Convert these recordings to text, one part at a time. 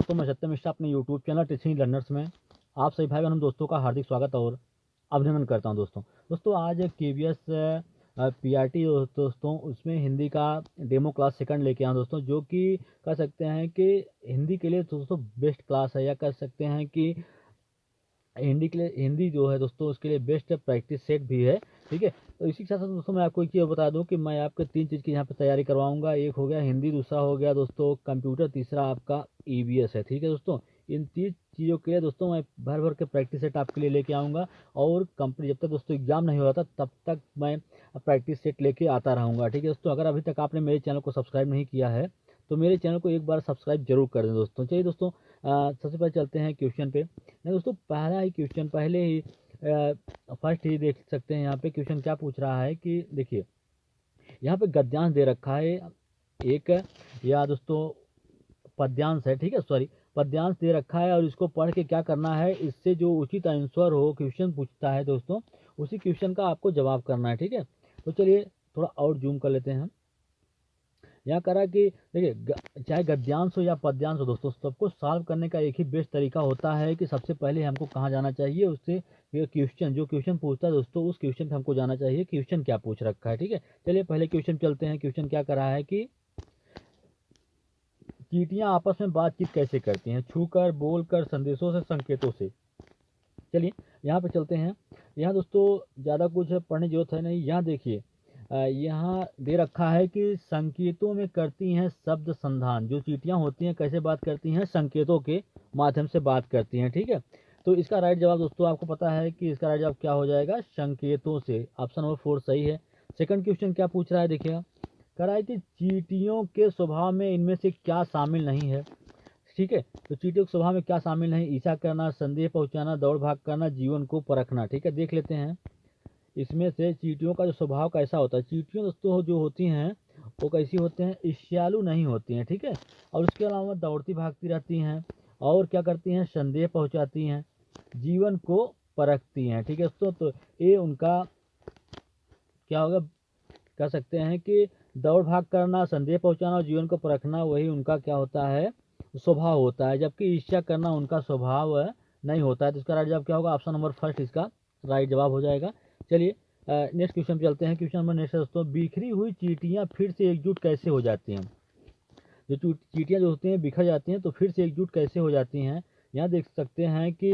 दोस्तों, मैं सत्यम मिश्रा अपने यूट्यूब चैनल टीचिंग लर्नर्स में आप सभी भाई बहन दोस्तों का हार्दिक स्वागत और अभिनंदन करता हूं। दोस्तों आज केवीएस पीआरटी दोस्तों उसमें हिंदी का डेमो क्लास सेकंड लेके आया दोस्तों, जो कि कह सकते हैं कि हिंदी के लिए दोस्तों बेस्ट क्लास है, या कह सकते हैं कि हिंदी के लिए हिंदी जो है दोस्तों उसके लिए बेस्ट प्रैक्टिस सेट भी है। ठीक है, तो इसी के साथ साथ दोस्तों मैं आपको एक चीज़ बता दूं कि मैं आपके 3 चीज़ की यहाँ पे तैयारी करवाऊंगा। एक हो गया हिंदी, दूसरा हो गया दोस्तों कंप्यूटर, तीसरा आपका ईवीएस है। ठीक है दोस्तों, इन 3 चीज़ों के लिए दोस्तों मैं भर भर के प्रैक्टिस सेट आपके लिए लेके आऊँगा, और कंपनी जब तक दोस्तों एग्जाम नहीं होता तब तक मैं प्रैक्टिस सेट लेके आता रहूँगा। ठीक है दोस्तों, अगर अभी तक आपने मेरे चैनल को सब्सक्राइब नहीं किया है तो मेरे चैनल को एक बार सब्सक्राइब जरूर कर दें दोस्तों। चलिए दोस्तों, सबसे पहले चलते हैं क्वेश्चन पे। नहीं दोस्तों, पहला ही क्वेश्चन पहले ही फर्स्ट ही देख सकते हैं। यहाँ पे क्वेश्चन क्या पूछ रहा है कि देखिए, यहाँ पे गद्यांश दे रखा है एक, या दोस्तों पद्यांश है। ठीक है, सॉरी, पद्यांश दे रखा है और इसको पढ़ के क्या करना है, इससे जो उचित आंसर हो, क्वेश्चन पूछता है दोस्तों उसी क्वेश्चन का आपको जवाब करना है। ठीक है, तो चलिए थोड़ा और जूम कर लेते हैं। यहाँ करा कि देखिए, चाहे गद्यांश हो या पद्यांश हो दोस्तों, सबको सॉल्व करने का एक ही बेस्ट तरीका होता है कि सबसे पहले हमको कहाँ जाना चाहिए, उससे ये क्वेश्चन जो क्वेश्चन पूछता है दोस्तों उस क्वेश्चन पे हमको जाना चाहिए, क्वेश्चन क्या पूछ रखा है। ठीक है, चलिए पहले क्वेश्चन चलते हैं। क्वेश्चन क्या करा है कि चींटियां आपस में बातचीत कैसे करती हैं, छूकर, बोलकर, संदेशों से, संकेतों से। चलिए यहाँ पे चलते हैं। यहाँ दोस्तों ज़्यादा कुछ पढ़ने की जरूरत है नहीं। यहाँ देखिए, यहाँ दे रखा है कि संकेतों में करती हैं शब्द संधान। जो चींटियाँ होती हैं कैसे बात करती हैं, संकेतों के माध्यम से बात करती हैं। ठीक है, तो इसका राइट जवाब दोस्तों आपको पता है कि इसका राइट जवाब क्या हो जाएगा, संकेतों से। ऑप्शन नंबर 4 सही है। सेकंड क्वेश्चन क्या पूछ रहा है, देखिएगा, कह रहा है कि चींटियों के स्वभाव में इनमें से क्या शामिल नहीं है। ठीक है, तो चींटियों के स्वभाव में क्या शामिल नहीं, ईर्ष्या करना, संदेह पहुंचाना, दौड़ भाग करना, जीवन को परखना। ठीक है, देख लेते हैं इसमें से चींटियों का जो स्वभाव कैसा होता है। चींटियों दोस्तों जो होती हैं वो कैसी होते हैं, ईर्ष्यालु नहीं होती हैं। ठीक है, और उसके अलावा दौड़ती भागती रहती हैं, और क्या करती हैं, संदेह पहुंचाती हैं, जीवन को परखती हैं। ठीक है दोस्तों, तो ये उनका क्या होगा, कह सकते हैं कि दौड़ भाग करना, संदेह पहुंचाना और जीवन को परखना वही उनका क्या होता है, स्वभाव होता है, जबकि ईर्ष्या करना उनका स्वभाव नहीं होता है। तो इसका राइट जवाब क्या होगा, ऑप्शन नंबर फर्स्ट इसका राइट जवाब हो जाएगा। चलिए नेक्स्ट क्वेश्चन पे चलते हैं। क्वेश्चन नंबर नेक्स्ट है दोस्तों, बिखरी हुई चींटियां फिर से एकजुट कैसे हो जाती हैं। जो चींटियां जो होती हैं बिखर जाती हैं तो फिर से एकजुट कैसे हो जाती हैं। यहाँ देख सकते हैं कि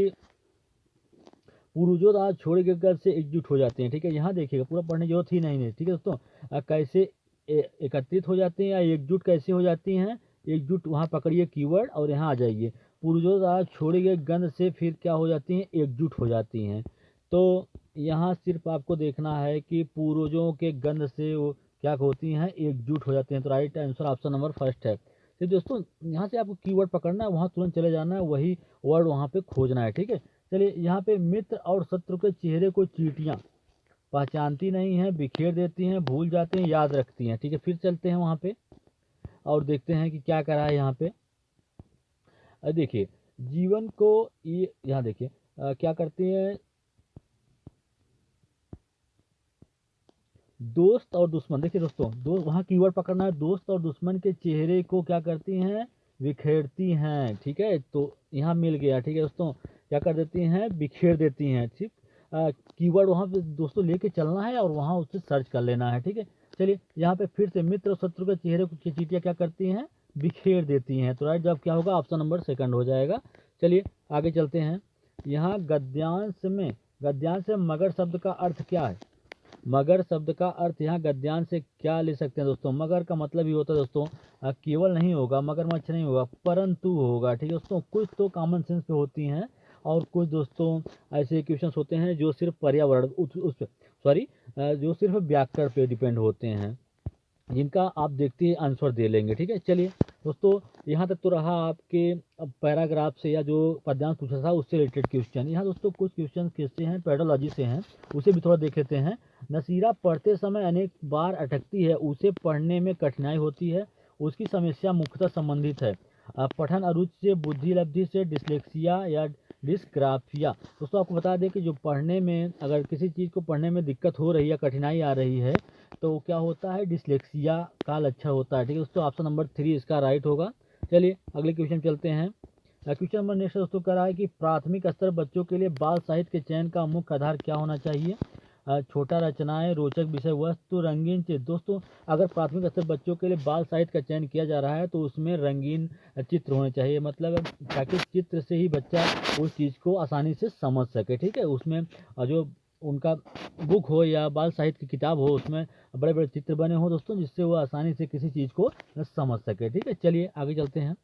पूर्वजों आज छोड़े गए घर से एकजुट हो जाते हैं। ठीक है, यहाँ देखिएगा, पूरा पढ़ने की जरूरत ही नहीं है। ठीक है दोस्तों, कैसे एकत्रित हो जाते हैं या एकजुट कैसे हो जाती हैं। एकजुट वहाँ पकड़िए कीवर्ड और यहाँ आ जाइए, पूर्वजों आज छोड़े गए गंध से फिर क्या हो जाती हैं, एकजुट हो जाती हैं। तो यहाँ सिर्फ आपको देखना है कि पूर्वजों के गंध से वो क्या होती हैं, एकजुट हो जाती हैं। तो right answer option number first है। तो दोस्तों यहाँ से आपको कीवर्ड पकड़ना है, वहाँ तुरंत चले जाना है, वही वर्ड वहाँ पे खोजना है। ठीक है, चलिए यहाँ पे मित्र और शत्रु के चेहरे को चींटियाँ पहचानती नहीं हैं, बिखेर देती हैं, भूल जाते हैं, याद रखती हैं। ठीक है, फिर चलते हैं वहाँ पे और देखते हैं कि क्या करा है यहाँ पे। देखिए, जीवन को ये यहाँ देखिए क्या करती हैं, दोस्त और दुश्मन। देखिए दोस्तों, दो वहाँ कीवर्ड पकड़ना है, दोस्त और दुश्मन के चेहरे को क्या करती हैं, बिखेरती हैं। ठीक है, तो यहाँ मिल गया। ठीक है दोस्तों, क्या कर देती हैं, बिखेर देती हैं। ठीक, कीवर्ड वहाँ पे दोस्तों लेके चलना है और वहाँ उससे सर्च कर लेना है। ठीक है, चलिए यहाँ पे फिर से मित्र और शत्रु के चेहरे को चींटियाँ क्या करती हैं, बिखेर देती हैं। तो राइट जवाब क्या होगा, ऑप्शन नंबर सेकंड हो जाएगा। चलिए आगे चलते हैं। यहाँ गद्यांश से मगर शब्द का अर्थ क्या है। मगर शब्द का अर्थ यहाँ गद्यांश से क्या ले सकते हैं दोस्तों। मगर का मतलब ही होता है दोस्तों, केवल नहीं होगा, मगरमच्छ नहीं होगा, परंतु होगा। ठीक है दोस्तों, कुछ तो कॉमन सेंस पे होती हैं और कुछ दोस्तों ऐसे क्वेश्चंस होते हैं जो सिर्फ पर्यावरण उस सॉरी जो सिर्फ व्याकरण पे डिपेंड होते हैं, जिनका आप देखते ही आंसर दे लेंगे। ठीक है, चलिए दोस्तों, यहाँ तक तो रहा आपके पैराग्राफ से या जो पद्यांश पूछा था उससे रिलेटेड क्वेश्चन। यहाँ दोस्तों कुछ क्वेश्चन किससे हैं, पेडोलॉजी से हैं, उसे भी थोड़ा देख लेते हैं। नसीरा पढ़ते समय अनेक बार अटकती है, उसे पढ़ने में कठिनाई होती है, उसकी समस्या मुख्यतः संबंधित है पठन अरुचि से, बुद्धि लब्धि से, डिसलेक्सिया या डिस्ग्राफिया। दोस्तों आपको बता दें कि जो पढ़ने में, अगर किसी चीज़ को पढ़ने में दिक्कत हो रही है, कठिनाई आ रही है, तो क्या होता है, डिसलेक्सिया का लक्षण होता है। ठीक है दोस्तों, ऑप्शन नंबर 3 इसका राइट होगा। चलिए अगले क्वेश्चन चलते हैं। क्वेश्चन नंबर नेक्स्ट दोस्तों कह रहा है कि प्राथमिक स्तर बच्चों के लिए बाल साहित्य के चयन का मुख्य आधार क्या होना चाहिए। छोटा रचनाएं, रोचक विषय वस्तु, रंगीन चित्र। दोस्तों अगर प्राथमिक स्तर बच्चों के लिए बाल साहित्य का चयन किया जा रहा है तो उसमें रंगीन चित्र होने चाहिए, मतलब ताकि चित्र से ही बच्चा उस चीज़ को आसानी से समझ सके। ठीक है, उसमें जो उनका बुक हो या बाल साहित्य की किताब हो उसमें बड़े बड़े चित्र बने हों दोस्तों, जिससे वो आसानी से किसी चीज़ को समझ सके। ठीक है, चलिए आगे चलते हैं।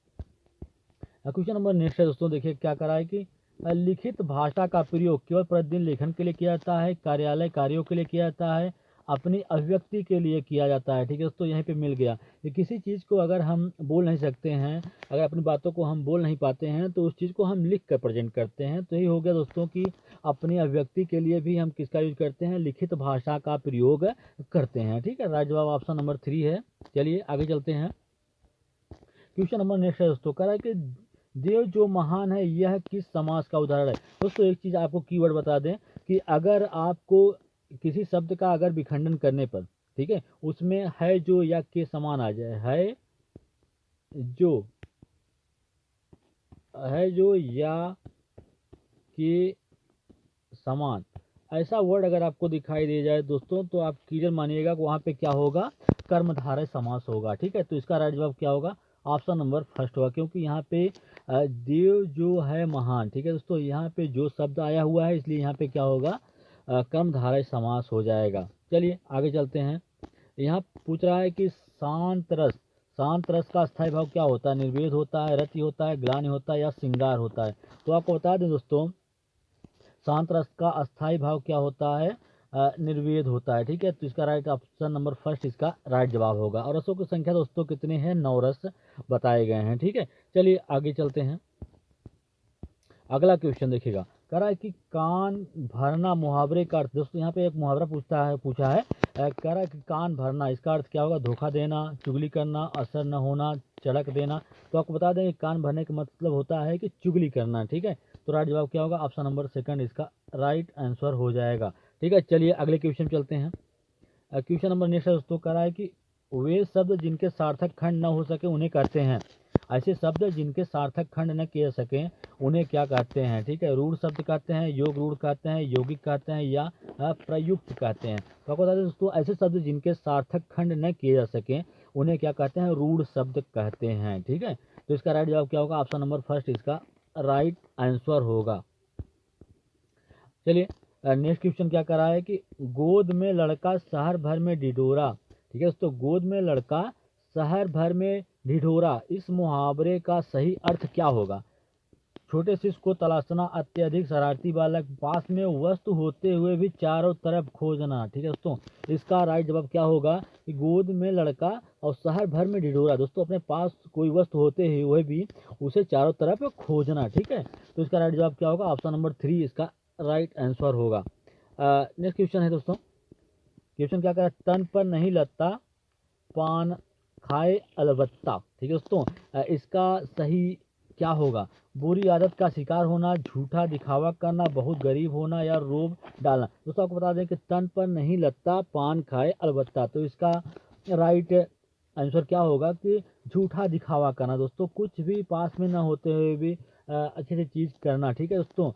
क्वेश्चन नंबर नेक्स्ट है दोस्तों, देखिए क्या करा है कि लिखित भाषा का प्रयोग केवल प्रतिदिन लेखन के लिए किया जाता है, कार्यालय कार्यों के लिए किया जाता है, अपनी अभिव्यक्ति के लिए किया जाता है। ठीक है दोस्तों, यहीं पे मिल गया कि किसी चीज़ को अगर हम बोल नहीं सकते हैं, अगर अपनी बातों को हम बोल नहीं पाते हैं तो उस चीज़ को हम लिख कर प्रेजेंट करते हैं। तो यही हो गया दोस्तों कि अपनी अभिव्यक्ति के लिए भी हम किसका यूज करते हैं, लिखित भाषा का प्रयोग करते हैं। ठीक है, राइट जवाब ऑप्शन नंबर 3 है। चलिए आगे चलते हैं। क्वेश्चन नंबर नेक्स्ट है दोस्तों, कह रहा है कि देव जो महान है यह किस समास का उदाहरण है। दोस्तों एक चीज़ आपको कीवर्ड बता दें कि अगर आपको किसी शब्द का अगर विखंडन करने पर, ठीक है, उसमें है जो या के समान आ जाए, है जो या के समान, ऐसा वर्ड अगर आपको दिखाई दे जाए दोस्तों तो आप क्लियर मानिएगा कि वहाँ पे क्या होगा, कर्मधारय समास होगा। ठीक है, तो इसका राइट जवाब क्या होगा, ऑप्शन नंबर फर्स्ट होगा, क्योंकि यहाँ पे देव जो है महान। ठीक है दोस्तों, यहाँ पे जो शब्द आया हुआ है इसलिए यहाँ पे क्या होगा, कर्मधारय समास हो जाएगा। चलिए आगे चलते हैं। यहाँ पूछ रहा है कि शांत रस का स्थायी भाव क्या होता है, निर्वेद होता है, रति होता है, ग्लानि होता है या श्रृंगार होता है। तो आपको बता दें दोस्तों, शांत रस का अस्थाई भाव क्या होता है, निर्वेद होता है। ठीक है, तो इसका राइट ऑप्शन नंबर फर्स्ट इसका राइट जवाब होगा। और रसों की संख्या दोस्तों कितने हैं, 9 रस बताए गए हैं। ठीक है, चलिए आगे चलते हैं। अगला क्वेश्चन देखिएगा, कह रहा है कि कान भरना मुहावरे का अर्थ। दोस्तों यहाँ पे एक मुहावरा पूछा है, कह रहा है कि कान भरना, इसका अर्थ क्या होगा, धोखा देना, चुगली करना, असर न होना, चड़क देना। तो आपको बता दें कि कान भरने का मतलब होता है कि चुगली करना। ठीक है, तो राइट जवाब क्या होगा, ऑप्शन नंबर सेकंड इसका राइट आंसर हो जाएगा। ठीक है, चलिए अगले क्वेश्चन चलते हैं। क्वेश्चन नंबर नेक्स्ट है दोस्तों, कह रहा है कि वे शब्द जिनके सार्थक खंड न हो सके उन्हें कहते हैं। ऐसे शब्द जिनके सार्थक खंड न किए सकें उन्हें क्या कहते हैं। ठीक है, रूढ़ शब्द कहते हैं, योग रूढ़ कहते हैं, यौगिक कहते हैं या प्रयुक्त कहते हैं। तो आपको बता दें दोस्तों, ऐसे शब्द जिनके सार्थक खंड न किए जा सकें उन्हें क्या कहते हैं, रूढ़ शब्द कहते हैं। ठीक है, तो इसका राइट जवाब क्या होगा, ऑप्शन नंबर फर्स्ट इसका राइट आंसर होगा। चलिए नेक्स्ट क्वेश्चन क्या कर रहा है कि गोद में लड़का शहर भर में ढिढोरा। ठीक है दोस्तों, गोद में लड़का शहर भर में ढिढोरा, इस मुहावरे का सही अर्थ क्या होगा। छोटे शिशु को तलाशना, अत्यधिक शरारती बालक, पास में वस्तु होते हुए भी चारों तरफ खोजना। ठीक है दोस्तों, इसका राइट जवाब क्या होगा कि गोद में लड़का और शहर भर में ढिढोरा। दोस्तों अपने पास कोई वस्तु होते हुए भी उसे चारों तरफ खोजना। ठीक है, तो इसका राइट जवाब क्या होगा, ऑप्शन नंबर 3 इसका राइट आंसर होगा। नेक्स्ट क्वेश्चन है दोस्तों, क्वेश्चन क्या कर रहा है, तन पर नहीं लगता पान खाए अलबत्ता। ठीक है दोस्तों, इसका सही क्या होगा, बुरी आदत का शिकार होना, झूठा दिखावा करना, बहुत गरीब होना या रोब डालना। दोस्तों आपको बता दें कि तन पर नहीं लगता पान खाए अलबत्ता, तो इसका राइट आंसर क्या होगा कि झूठा दिखावा करना। दोस्तों कुछ भी पास में ना होते हुए भी अच्छी अच्छी चीज़ करना। ठीक है दोस्तों,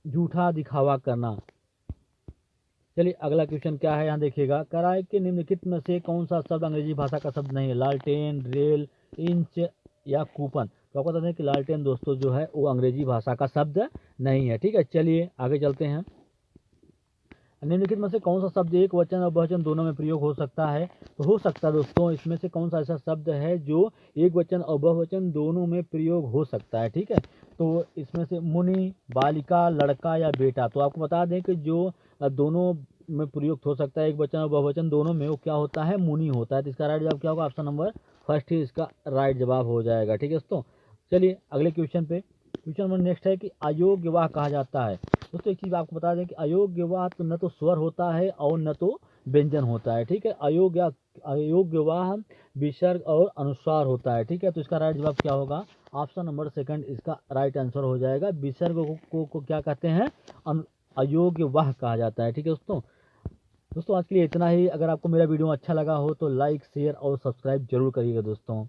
झूठा दिखावा करना। चलिए अगला क्वेश्चन क्या है, यहाँ देखिएगा, कह रहा है कि निम्नलिखित में से कौन सा शब्द अंग्रेजी भाषा का शब्द नहीं है, लालटेन, रेल, इंच या कूपन। तो आपको बता दें कि लालटेन दोस्तों जो है वो अंग्रेजी भाषा का शब्द नहीं है। ठीक है, चलिए आगे चलते हैं। निम्नलिखित में से कौन सा शब्द एक वचन और बहुवचन दोनों में प्रयोग हो सकता है। तो हो सकता है दोस्तों, इसमें से कौन सा ऐसा शब्द है जो एक वचन और बहुवचन दोनों में प्रयोग हो सकता है। ठीक है, तो इसमें से मुनि, बालिका, लड़का या बेटा। तो आपको बता दें कि जो दोनों में प्रयुक्त हो सकता है, एक वचन और बहुवचन दोनों में, वो क्या होता है, मुनि होता है। तो इसका राइट जवाब क्या होगा, ऑप्शन नंबर फर्स्ट ही इसका राइट जवाब हो जाएगा। ठीक है दोस्तों, चलिए अगले क्वेश्चन पे। क्वेश्चन नंबर नेक्स्ट है कि अयोग्य वाह कहा जाता है। दोस्तों एक चीज़ आपको बता दें कि अयोग्य वाह तो न तो स्वर होता है और न तो व्यंजन होता है। ठीक है, अयोग्य वाह विसर्ग और अनुस्वार होता है। ठीक है, तो इसका राइट जवाब क्या होगा, ऑप्शन नंबर सेकंड इसका राइट आंसर हो जाएगा। विसर्ग को क्या कहते हैं, अयोग्य वाह कहा जाता है। ठीक है दोस्तों आज के लिए इतना ही। अगर आपको मेरा वीडियो अच्छा लगा हो तो लाइक, शेयर और सब्सक्राइब जरूर करिएगा दोस्तों।